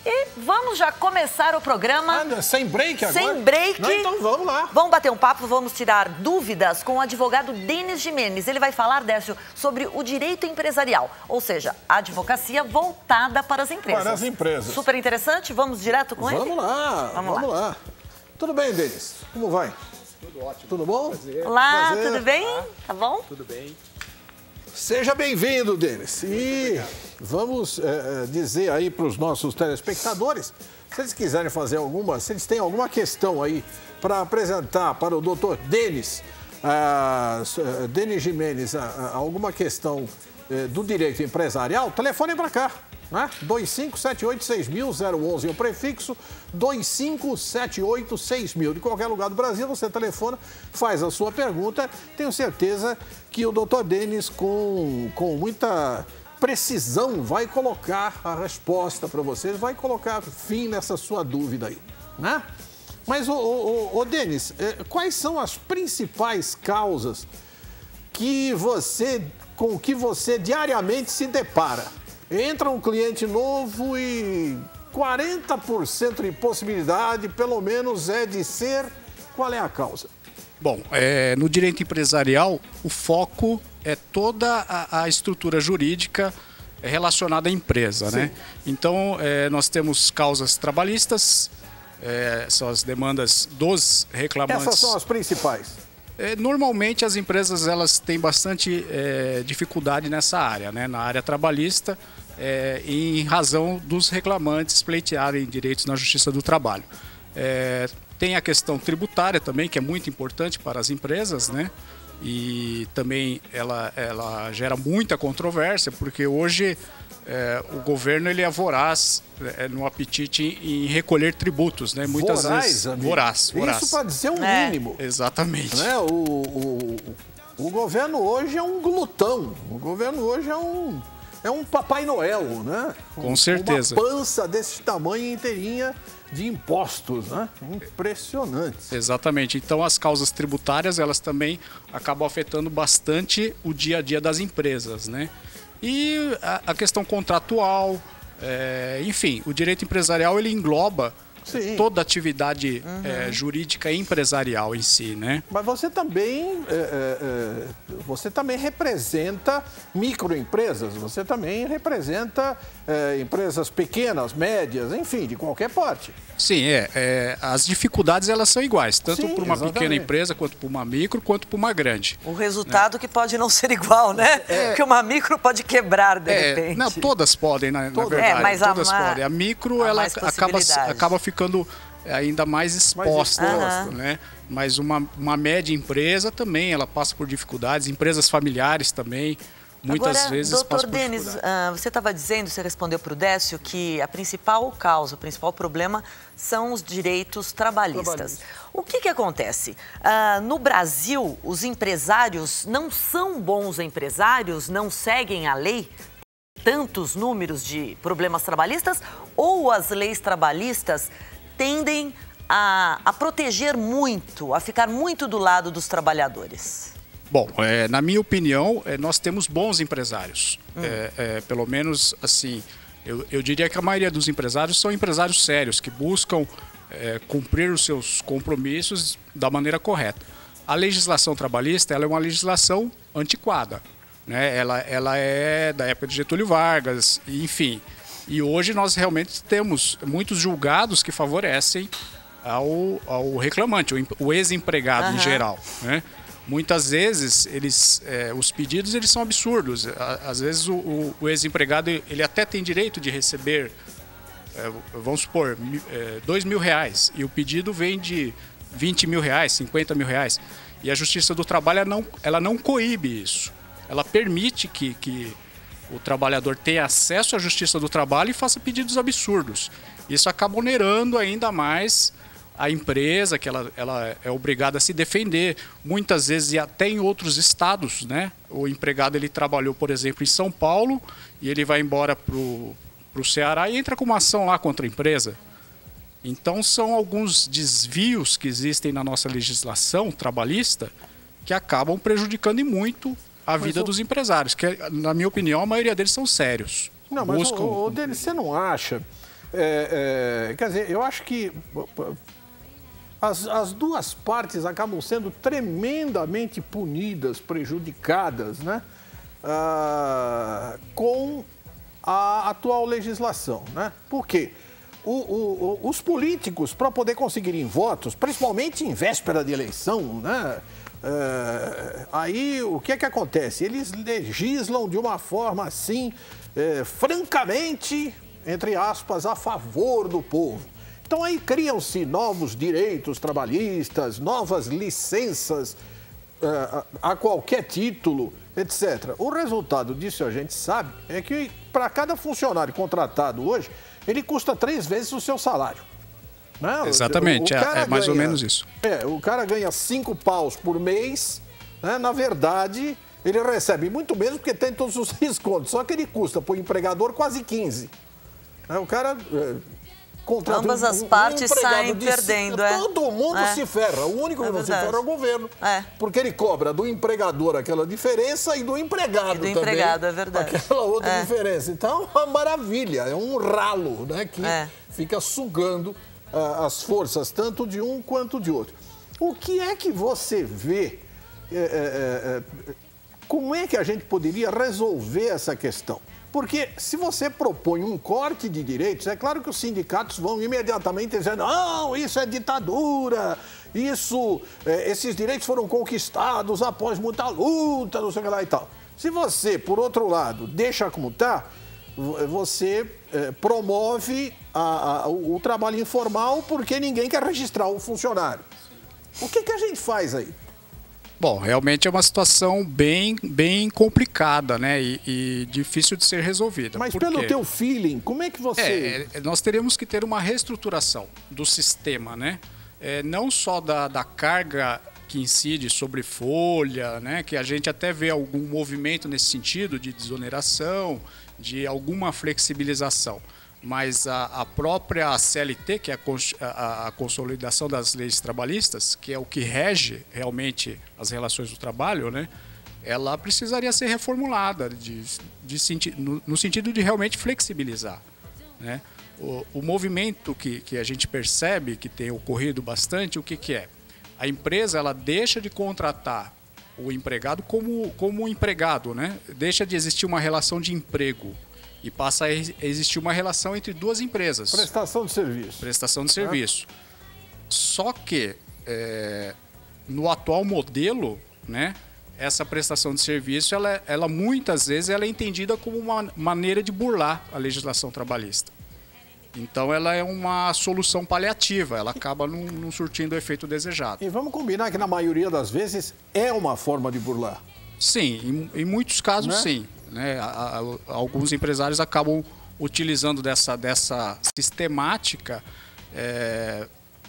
E vamos já começar o programa. Sem break agora? Sem break. Não, então vamos lá. Vamos bater um papo, vamos tirar dúvidas com o advogado Denis Jimenez. Ele vai falar, Décio, sobre o direito empresarial, ou seja, a advocacia voltada para as empresas. Para as empresas. Super interessante, vamos direto com ele? Vamos lá. Tudo bem, Denis? Como vai? Tudo ótimo. Tudo bom? Prazer. Olá, Prazer. tudo bem? Tá bom? Tudo bem. Seja bem-vindo, Denis. E vamos dizer aí para os nossos telespectadores, se eles quiserem fazer se eles têm alguma questão aí para apresentar para o doutor Denis, Denis Jimenez, alguma questão do direito empresarial, telefone para cá, né? 2578-6000, 011 é o prefixo, 2578-6000. De qualquer lugar do Brasil, você telefona, faz a sua pergunta. Tenho certeza que o doutor Denis, com muita precisão, vai colocar a resposta para vocês, vai colocar fim nessa sua dúvida aí, né? Mas, Denis, quais são as principais causas com que você diariamente se depara? Entra um cliente novo e 40% de possibilidade, pelo menos, é de ser. Qual é a causa? Bom, no direito empresarial, o foco é toda a estrutura jurídica relacionada à empresa, né? Então, nós temos causas trabalhistas, são as demandas dos reclamantes. Essas são as principais. Normalmente, as empresas elas têm bastante dificuldade nessa área, né? Na área trabalhista, em razão dos reclamantes pleitearem direitos na Justiça do Trabalho. Tem a questão tributária também, que é muito importante para as empresas, né? E também ela gera muita controvérsia, porque hoje o governo ele é voraz no apetite em recolher tributos, né? Muitas vezes voraz. Isso pode ser um mínimo. Exatamente. Né? O governo hoje é um glutão. O governo hoje é um Papai Noel, né? Com certeza. Uma pança desse tamanho inteirinha de impostos, né? Impressionante. Exatamente. Então, as causas tributárias, elas também acabam afetando bastante o dia a dia das empresas, né? E a questão contratual, enfim, o direito empresarial, ele engloba toda a atividade jurídica e empresarial em si, né? Mas você também representa microempresas, você também representa empresas pequenas, médias, enfim, de qualquer porte. Sim, as dificuldades elas são iguais, tanto para uma pequena empresa, quanto para uma micro, quanto para uma grande. O resultado que pode não ser igual, né? Porque uma micro pode quebrar, de repente. Não, todas podem, na verdade. Mas todas podem. A micro, ela acaba ficando ainda mais exposta, né? Mas uma média empresa também, ela passa por dificuldades, empresas familiares também. Muitas vezes doutor Denis, você estava dizendo, você respondeu para o Décio, que a principal causa, o principal problema são os direitos trabalhistas. O que acontece? No Brasil, os empresários não são bons empresários, não seguem a lei, tantos números de problemas trabalhistas, ou as leis trabalhistas tendem a proteger muito, a ficar muito do lado dos trabalhadores? Bom, na minha opinião, nós temos bons empresários. Pelo menos, assim, eu diria que a maioria dos empresários são empresários sérios, que buscam cumprir os seus compromissos da maneira correta. A legislação trabalhista, ela é uma legislação antiquada, né? Ela é da época de Getúlio Vargas, enfim. E hoje nós realmente temos muitos julgados que favorecem ao reclamante, o ex-empregado em geral, né? Muitas vezes os pedidos eles são absurdos. Às vezes o ex-empregado ele até tem direito de receber, vamos supor, R$2.000 e o pedido vem de R$20.000, R$50.000. E a Justiça do Trabalho ela não coíbe isso. Ela permite que o trabalhador tenha acesso à Justiça do Trabalho e faça pedidos absurdos. Isso acaba onerando ainda mais a empresa, que ela é obrigada a se defender, muitas vezes e até em outros estados, né? O empregado ele trabalhou, por exemplo, em São Paulo e ele vai embora para o Ceará e entra com uma ação lá contra a empresa. Então são alguns desvios que existem na nossa legislação trabalhista que acabam prejudicando e muito a vida dos empresários, que na minha opinião a maioria deles são sérios. Não, mas Denis, você não acha Quer dizer, eu acho que as duas partes acabam sendo tremendamente punidas, prejudicadas, né? Com a atual legislação, né? Por quê? Os políticos, para poder conseguirem votos, principalmente em véspera de eleição, né? Aí o que é que acontece? Eles legislam de uma forma assim, francamente, entre aspas, a favor do povo. Então aí criam-se novos direitos trabalhistas, novas licenças a qualquer título, etc. O resultado disso, a gente sabe, é que para cada funcionário contratado hoje, ele custa 3 vezes o seu salário. Né? Exatamente, é mais ou menos isso. O cara ganha 5 paus por mês, né? Na verdade, ele recebe muito menos porque tem todos os descontos, só que ele custa para o empregador quase 15. O cara... Ambas as partes saem perdendo. Todo mundo se ferra. O único que não se ferra é o governo. Porque ele cobra do empregador aquela diferença e do empregado também. Empregado, é verdade. Aquela outra diferença. Então, é uma maravilha. É um ralo, né, que fica sugando as forças, tanto de um quanto de outro. O que é que você vê? Como é que a gente poderia resolver essa questão? Porque se você propõe um corte de direitos, é claro que os sindicatos vão imediatamente dizer, não, isso é ditadura, esses direitos foram conquistados após muita luta, não sei o que lá e tal. Se você, por outro lado, deixa como está, você promove o trabalho informal porque ninguém quer registrar o funcionário. O que a gente faz aí? Bom, realmente é uma situação bem complicada, né? E difícil de ser resolvida. Mas pelo teu feeling, como é que você... Nós teríamos que ter uma reestruturação do sistema, né? Não só da carga que incide sobre folha, né? Que a gente até vê algum movimento nesse sentido de desoneração, de alguma flexibilização. Mas a própria CLT, que é a consolidação das leis trabalhistas, que é o que rege realmente as relações do trabalho, né? Ela precisaria ser reformulada no sentido de realmente flexibilizar, né? O movimento que a gente percebe que tem ocorrido bastante, o que é? A empresa ela deixa de contratar o empregado como empregado, né? Deixa de existir uma relação de emprego. E passa a existir uma relação entre duas empresas. Prestação de serviço. Prestação de serviço. Só que, no atual modelo, né, essa prestação de serviço, ela muitas vezes ela é entendida como uma maneira de burlar a legislação trabalhista. Então, ela é uma solução paliativa, ela acaba não surtindo o efeito desejado. E vamos combinar que, na maioria das vezes, é uma forma de burlar. Sim, em muitos casos, sim. Né? Alguns empresários acabam utilizando dessa sistemática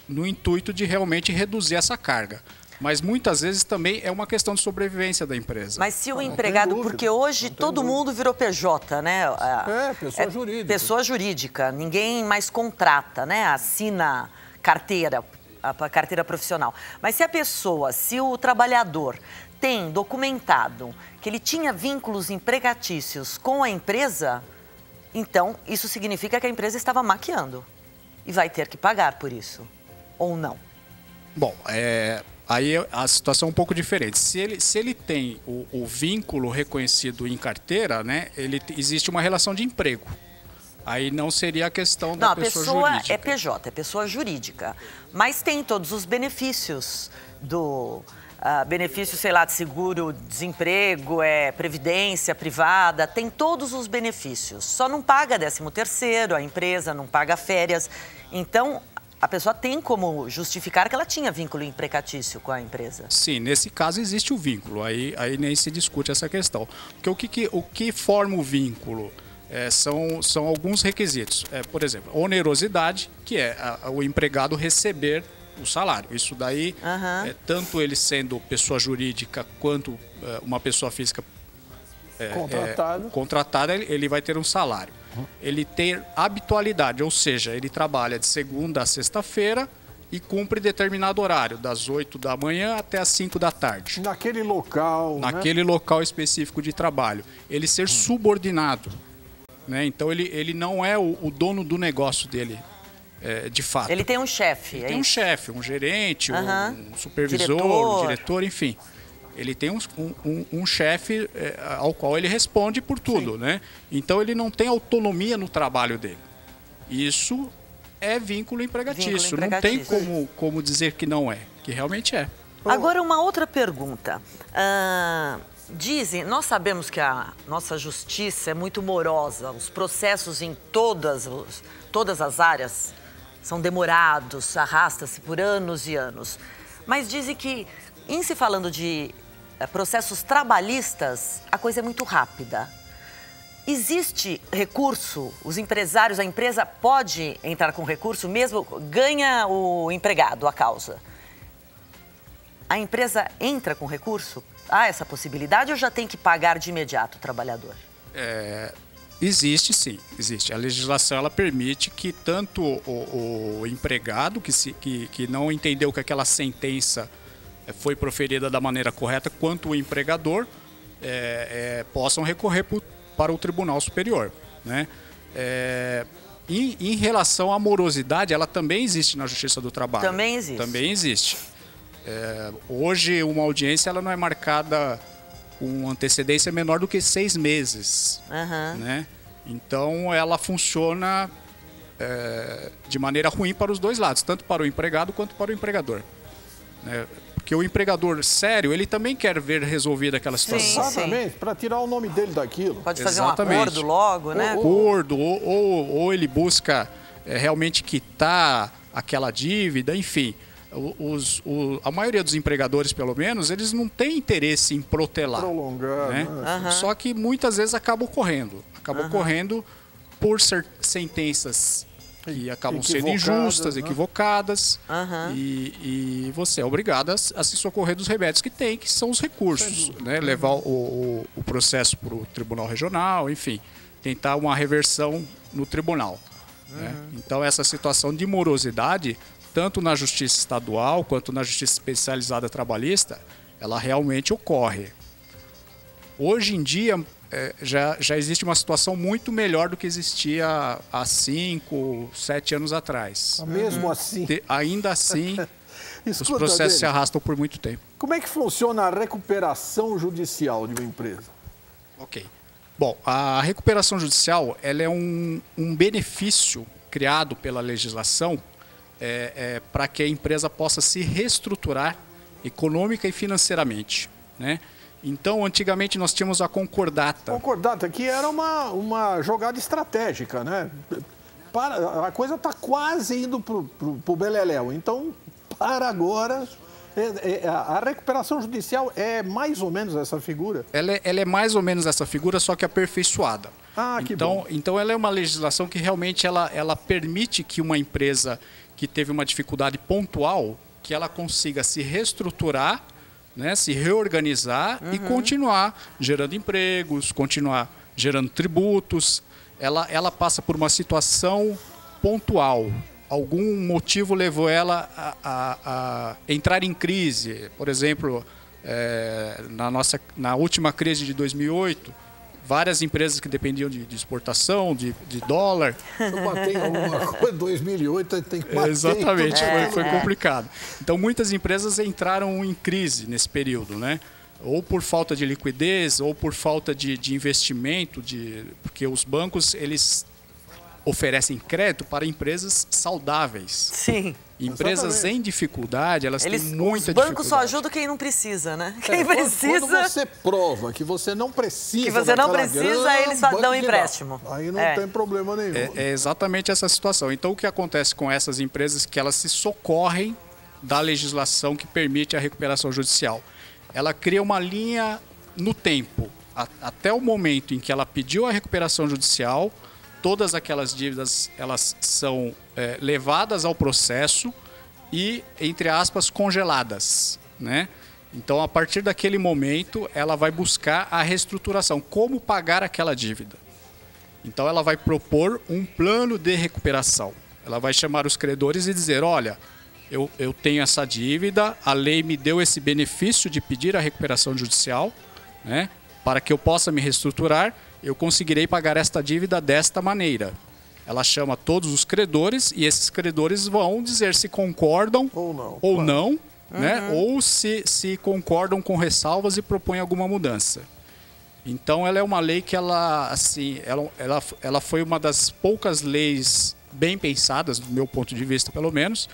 no intuito de realmente reduzir essa carga. Mas muitas vezes também é uma questão de sobrevivência da empresa. Mas se o empregado, porque hoje todo mundo virou PJ, né? Pessoa jurídica. Pessoa jurídica, ninguém mais contrata, né? Assina carteira, a carteira profissional. Mas se o trabalhador tem documentado que ele tinha vínculos empregatícios com a empresa, então isso significa que a empresa estava maquiando e vai ter que pagar por isso, ou não? Bom, aí a situação é um pouco diferente. Se ele tem o vínculo reconhecido em carteira, né, existe uma relação de emprego. Aí não seria a questão da pessoa jurídica. Não, a pessoa é PJ, é pessoa jurídica, mas tem todos os benefícios do... benefício, sei lá, de seguro, desemprego, previdência privada, tem todos os benefícios. Só não paga 13º, a empresa não paga férias. Então, a pessoa tem como justificar que ela tinha vínculo empregatício com a empresa. Sim, nesse caso existe o vínculo, aí nem se discute essa questão. Porque o que forma o vínculo são alguns requisitos. Por exemplo, onerosidade, que é o empregado receber o salário. Isso daí, tanto ele sendo pessoa jurídica quanto uma pessoa física contratada, ele vai ter um salário. Ele ter habitualidade, ou seja, ele trabalha de segunda a sexta-feira e cumpre determinado horário, das 8 da manhã até as 5 da tarde. Naquele local, local específico de trabalho. Ele ser subordinado. né? Então ele não é o dono do negócio dele, de fato. Ele tem um chefe, Tem um chefe, um gerente, um supervisor, Diretor. um diretor, enfim. Ele tem um chefe ao qual ele responde por tudo, né? Então ele não tem autonomia no trabalho dele. Isso é vínculo empregatício. Não tem como dizer que não é, que realmente é. Agora, uma outra pergunta. Nós sabemos que a nossa justiça é muito morosa, os processos em todas as áreas são demorados, arrasta-se por anos e anos. Mas dizem que, em se falando de processos trabalhistas, a coisa é muito rápida. Existe recurso? Os empresários, a empresa pode entrar com recurso mesmo? Ganha o empregado a causa. A empresa entra com recurso? Há essa possibilidade ou já tem que pagar de imediato o trabalhador? Existe, sim. Existe. A legislação ela permite que tanto o empregado, que não entendeu que aquela sentença foi proferida da maneira correta, quanto o empregador possam recorrer para o Tribunal Superior, né? Em relação à morosidade, ela também existe na Justiça do Trabalho. Também existe. Também existe. Hoje, uma audiência ela não é marcada com antecedência menor do que 6 meses. Né? Então, ela funciona de maneira ruim para os dois lados, tanto para o empregado quanto para o empregador. Né? Porque o empregador sério, ele também quer ver resolvida aquela situação. Exatamente, para tirar o nome dele daquilo. Pode fazer um acordo logo, né? Acordo, ou ele busca realmente quitar aquela dívida, enfim. A maioria dos empregadores, pelo menos, eles não têm interesse em protelar. Prolongar, né? Só que muitas vezes acaba ocorrendo. Acaba ocorrendo por sentenças que acabam sendo injustas, equivocadas, e você é obrigado a se socorrer dos remédios que tem, que são os recursos, né? Levar o processo para o Tribunal Regional, enfim, tentar uma reversão no tribunal. Né? Então, essa situação de morosidade, tanto na Justiça Estadual quanto na Justiça Especializada Trabalhista, ela realmente ocorre. Hoje em dia, já existe uma situação muito melhor do que existia há 5, 7 anos atrás. Mesmo assim? Ainda assim, os processos se arrastam por muito tempo. Como é que funciona a recuperação judicial de uma empresa? Ok. Bom, a recuperação judicial ela é um benefício criado pela legislação para que a empresa possa se reestruturar econômica e financeiramente, né? Então, antigamente nós tínhamos a concordata. Concordata, que era uma jogada estratégica, né? A coisa está quase indo para o beleléu. Então, para agora, a recuperação judicial é mais ou menos essa figura? Ela é mais ou menos essa figura, só que aperfeiçoada. Que bom. Então, ela é uma legislação que realmente ela permite que uma empresa que teve uma dificuldade pontual, que ela consiga se reestruturar, né, se reorganizar e continuar gerando empregos, continuar gerando tributos. Ela passa por uma situação pontual. Algum motivo levou ela a entrar em crise. Por exemplo, na última crise de 2008, várias empresas que dependiam de exportação, de dólar. Se eu bater em alguma coisa em 2008, tem que bater. Exatamente, foi complicado. Então, muitas empresas entraram em crise nesse período, né? Ou por falta de liquidez, ou por falta de investimento, porque os bancos, eles oferecem crédito para empresas saudáveis. Sim. Empresas em dificuldade, elas têm muita dificuldade. Os bancos só ajudam quem não precisa, né? Quem precisa... Quando você prova que você não precisa grana, eles dão empréstimo. Aí não tem problema nenhum. É exatamente essa situação. Então, o que acontece com essas empresas é que elas se socorrem da legislação que permite a recuperação judicial. Ela cria uma linha no tempo. Até o momento em que ela pediu a recuperação judicial, todas aquelas dívidas elas são levadas ao processo e, entre aspas, congeladas, né? Então, a partir daquele momento, ela vai buscar a reestruturação, como pagar aquela dívida. Então, ela vai propor um plano de recuperação. Ela vai chamar os credores e dizer, olha, eu tenho essa dívida, a lei me deu esse benefício de pedir a recuperação judicial, né, para que eu possa me reestruturar, eu conseguirei pagar esta dívida desta maneira. Ela chama todos os credores e esses credores vão dizer se concordam ou não, né? Ou se concordam com ressalvas e propõem alguma mudança. Então, ela é uma lei que ela foi uma das poucas leis bem pensadas, do meu ponto de vista, pelo menos,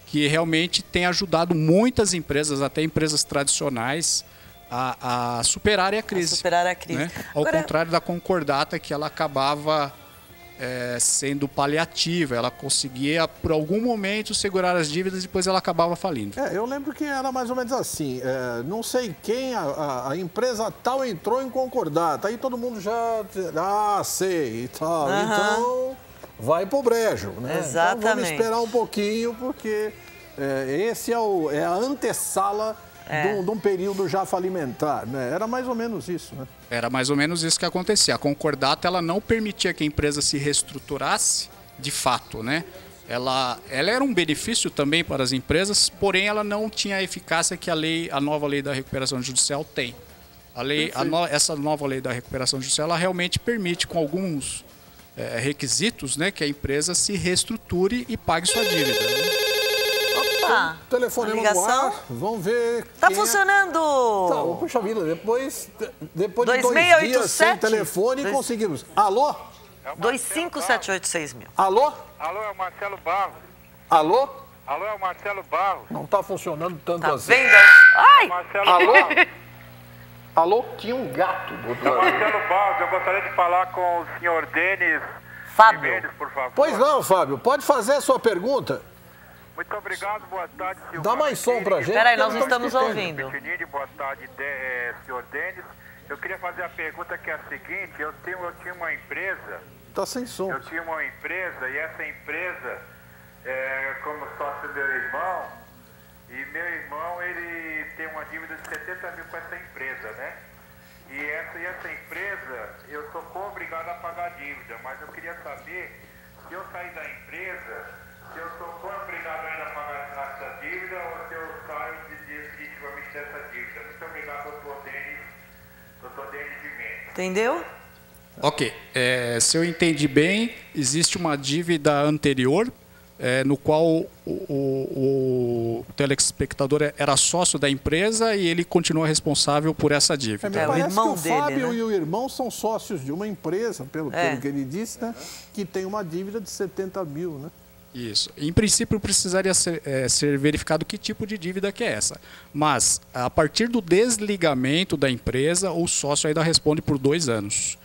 que realmente tem ajudado muitas empresas, até empresas tradicionais, a superarem a crise. Né? Ao contrário da concordata, que ela acabava sendo paliativa. Ela conseguia, por algum momento, segurar as dívidas e depois ela acabava falindo. Eu lembro que era mais ou menos assim. Não sei quem, a empresa tal entrou em concordata. Aí todo mundo já... sei e tal. Então, vai pro brejo. Né? Exatamente. Então, vamos esperar um pouquinho, porque esse é a antessala de um período já falimentar, né? Era mais ou menos isso, né? Era mais ou menos isso que acontecia. A concordata, ela não permitia que a empresa se reestruturasse de fato, né? Ela era um benefício também para as empresas, porém ela não tinha a eficácia que a nova lei da recuperação judicial tem. Essa nova lei da recuperação judicial, ela realmente permite, com alguns requisitos, né, que a empresa se reestruture e pague sua dívida, né? Telefonema no ar, vamos ver. Tá funcionando! Tá, puxa vida, depois de 2 dias sem telefone, conseguimos. Alô? 25786000. Alô? Alô, é o Marcelo Barros. Alô? Alô, é o Marcelo Barros. Não tá funcionando tanto Tá assim. vendo? Ai! Marcelo Alô? Barros. Alô? Tinha um gato do outro É o lado. Marcelo Barros, eu gostaria de falar com o senhor Denis Fábio. Jimenez, por favor. Pois não, Fábio, pode fazer a sua pergunta. Muito obrigado, boa tarde, senhor. Dá mais som pra gente. Peraí, que nós não estamos ouvindo. Boa tarde, senhor Denis. Eu queria fazer a pergunta que é a seguinte, eu tinha uma empresa... Tá sem som. Eu tinha uma empresa e essa empresa, como sócio do meu irmão, e meu irmão, ele tem uma dívida de 70 mil com essa empresa, né? E essa empresa, eu sou obrigado a pagar a dívida, mas eu queria saber se eu sair da empresa, se eu sou obrigado ainda a pagar essa dívida ou se eu saio definitivamente dessa dívida. Muito obrigado, doutor Denis Jimenez. Entendeu? Ok. Se eu entendi bem, existe uma dívida anterior, no qual o telespectador era sócio da empresa e ele continua responsável por essa dívida. Me parece o irmão que o dele, Fábio né? e o irmão são sócios de uma empresa, pelo que ele disse, né? Que tem uma dívida de 70 mil, né? Isso. Em princípio, precisaria ser verificado que tipo de dívida que é essa. Mas, a partir do desligamento da empresa, o sócio ainda responde por 2 anos.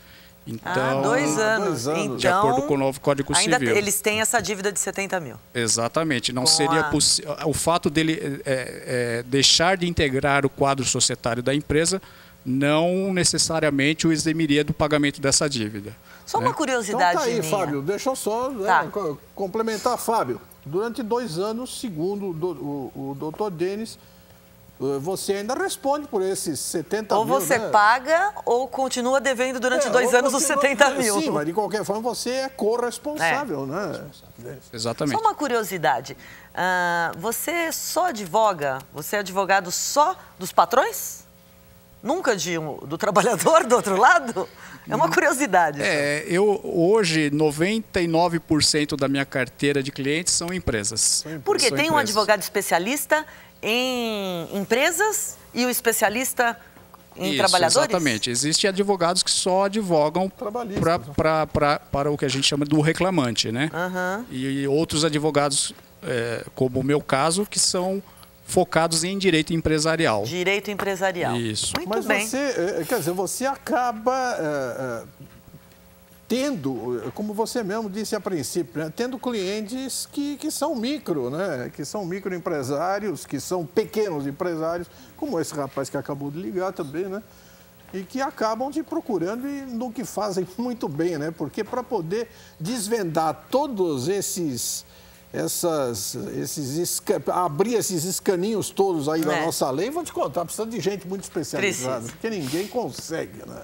Então, 2 anos. Então, de acordo com o novo Código ainda Civil. eles têm essa dívida de 70 mil. Exatamente. Não seria possível. O fato dele deixar de integrar o quadro societário da empresa não necessariamente o eximiria do pagamento dessa dívida. Só uma curiosidade Então tá aí, minha. Fábio, deixa eu só complementar, Fábio. Durante 2 anos, segundo o doutor Denis, você ainda responde por esses 70 Ou mil, você né? paga ou continua devendo durante 2 ou anos os continua- 70 mil. Sim, mas de qualquer forma você é corresponsável, né? Exatamente. Só uma curiosidade. Você só advoga, você é advogado só dos patrões? Nunca do trabalhador do outro lado? É uma curiosidade. Eu hoje, 99% da minha carteira de clientes são empresas. Porque São tem um empresas. advogado especialista em empresas e o especialista em Isso, trabalhadores? Exatamente. Existem advogados que só advogam para o que a gente chama do reclamante, né? E outros advogados, como o meu caso, que são focados em direito empresarial. Direito empresarial. Isso. Muito Mas bem. você acaba tendo, como você mesmo disse a princípio, né, tendo clientes que são micro, né? Que são microempresários, que são pequenos empresários, como esse rapaz que acabou de ligar também, né? E que acabam te procurando e no que fazem muito bem, né? Porque para poder desvendar todos abrir esses escaninhos todos aí da nossa lei, vou te contar, precisa de gente muito especializada, porque ninguém consegue, né?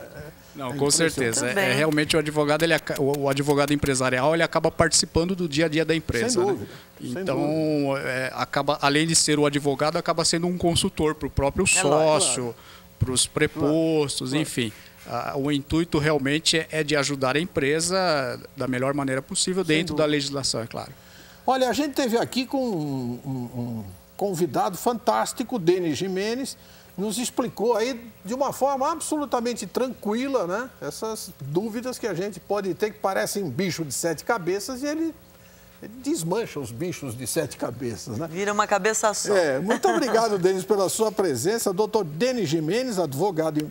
Não, com certeza. Também. Realmente o advogado empresarial ele acaba participando do dia a dia da empresa. Sem dúvida. Né? Então, acaba, além de ser o advogado, acaba sendo um consultor para o próprio sócio, para os prepostos, enfim. o intuito realmente é de ajudar a empresa da melhor maneira possível, dentro da legislação, é claro. Olha, a gente teve aqui com um convidado fantástico, Denis Jimenez, nos explicou aí de uma forma absolutamente tranquila, né? Essas dúvidas que a gente pode ter, que parecem bicho de 7 cabeças, e ele desmancha os bichos de 7 cabeças, né? Vira uma cabeça só. Muito obrigado, Denis, pela sua presença. Dr. Denis Jimenez, advogado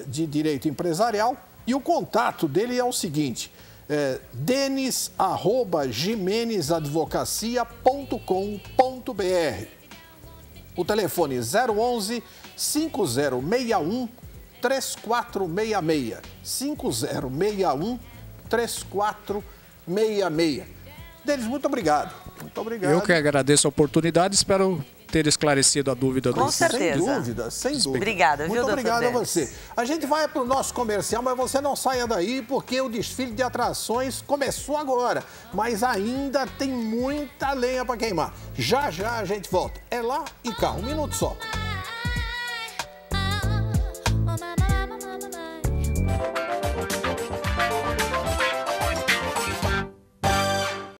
de direito empresarial. E o contato dele é o seguinte, denis@jimenezadvocacia.com.br. O telefone 011 5061 3466. 5061 3466. Denis, muito obrigado. Muito obrigado. Eu que agradeço a oportunidade, espero ter esclarecido a dúvida. Com certeza. Sem dúvida, sem dúvida. Obrigada, viu, Muito doutor obrigado a Denis? você. A gente vai para o nosso comercial, mas você não saia daí, porque o desfile de atrações começou agora. Mas ainda tem muita lenha para queimar. Já já a gente volta. É lá e cá, um minuto só.